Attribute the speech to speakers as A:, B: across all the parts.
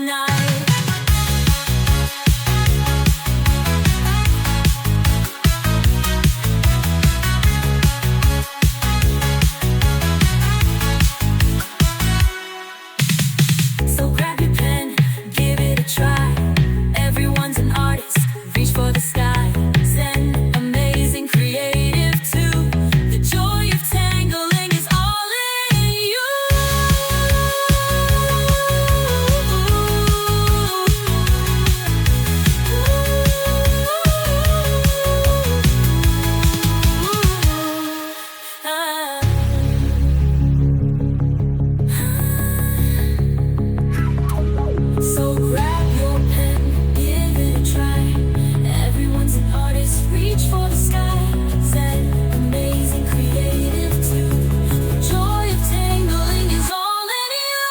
A: tonight. So grab your pen, give it a try. Everyone's an artist, reach for the sky. Zen, amazing, creative too. The joy of tangling is all in you. So grab your pen, give it a try. Everyone's an artist, reach for the sky. Zen, amazing, creative too. The joy of tangling is all in you.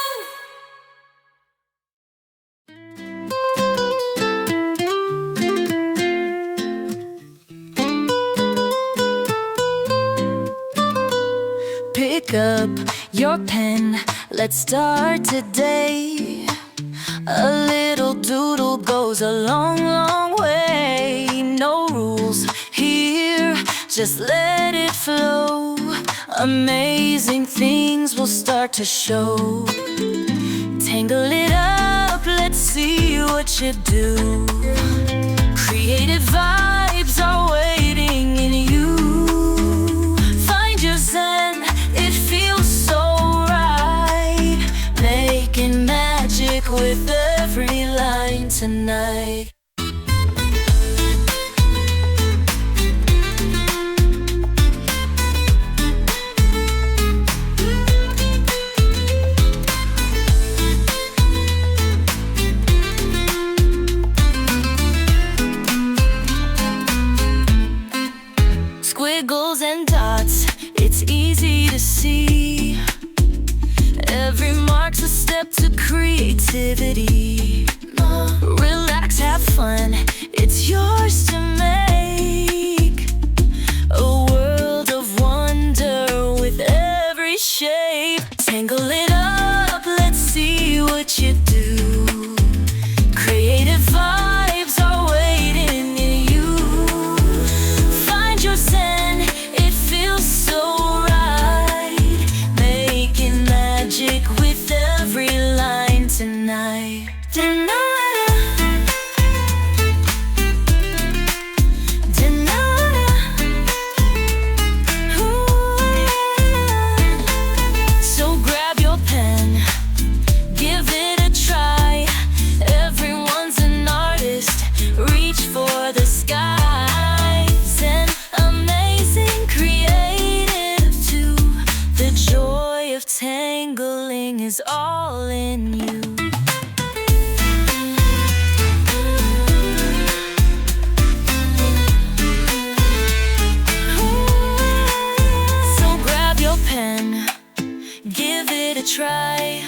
A: Pick up your pen, let's start today. A little doodle goes a long, long way. No rules here, just let it flow. Amazing things will start to show. Tangle it up, let's see what you do. Creative vibes are waiting in you. Find your zen, it feels so right. Making magic with every line tonight. Squiggles and dots, it's easy to see. Every mark's a step to creativity. Relax, have fun, it's yours to make. A world of wonder with every shape. Tangle it up, let's see what you do. Creative vibes are waiting in you. Find your zen, it feels so right. Making magic with every line tonight. So grab your pen, give it a try. Everyone's an artist, reach for the sky. Zen, amazing, creative too. The joy of tangling is all in you. So grab your pen, give it a try.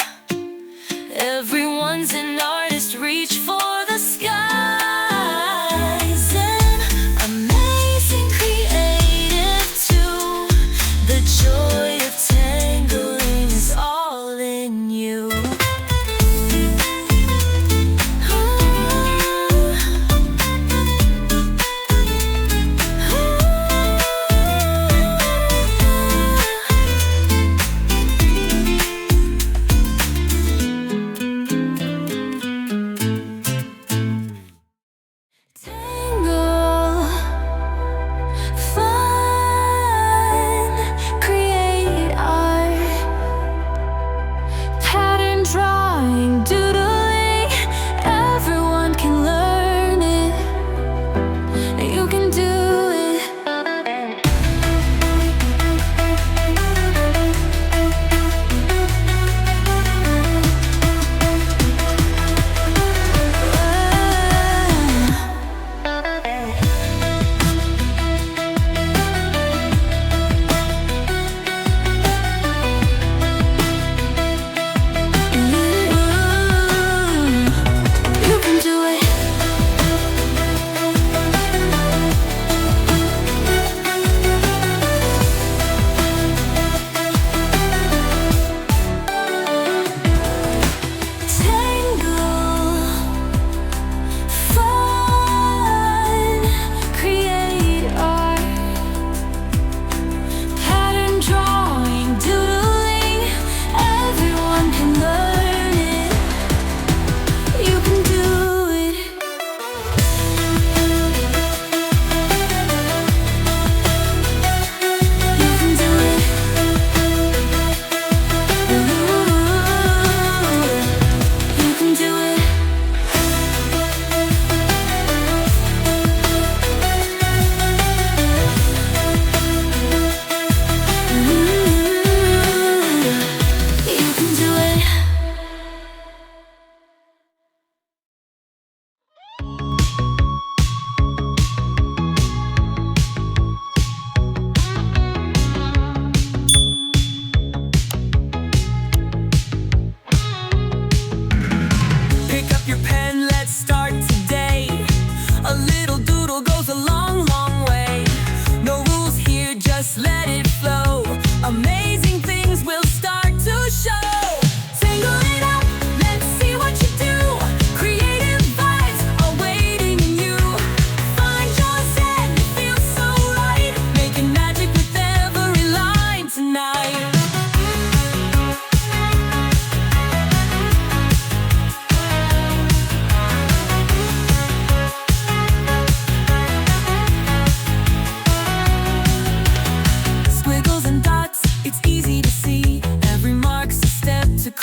A: Everyone's an artist, reach for the sky. Zen, amazing, creative too. The joy of tangling is all in you.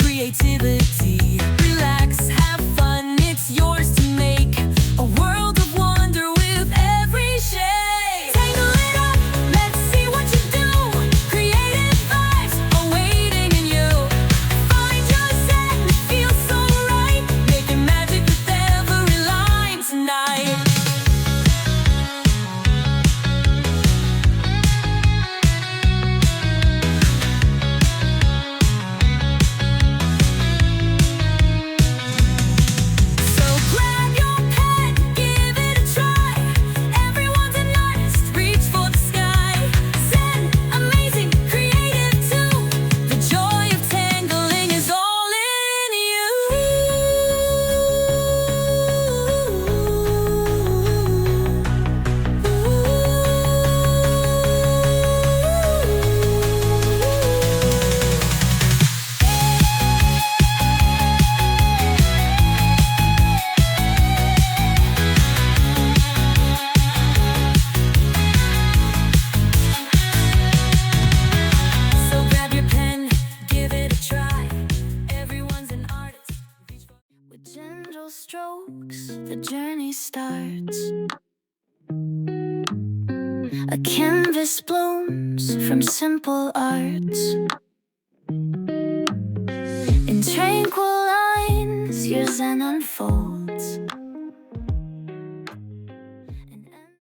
A: creativity. Relax, have fun, it's yours to make. A world of wonder with every shade. Tangle it up, let's see what you do. Creative vibes are waiting in you. Find your set, it feels so right. Making magic with every line tonight. Strokes, the journey starts. A canvas blooms from simple arts. In tranquil lines, your zen unfolds.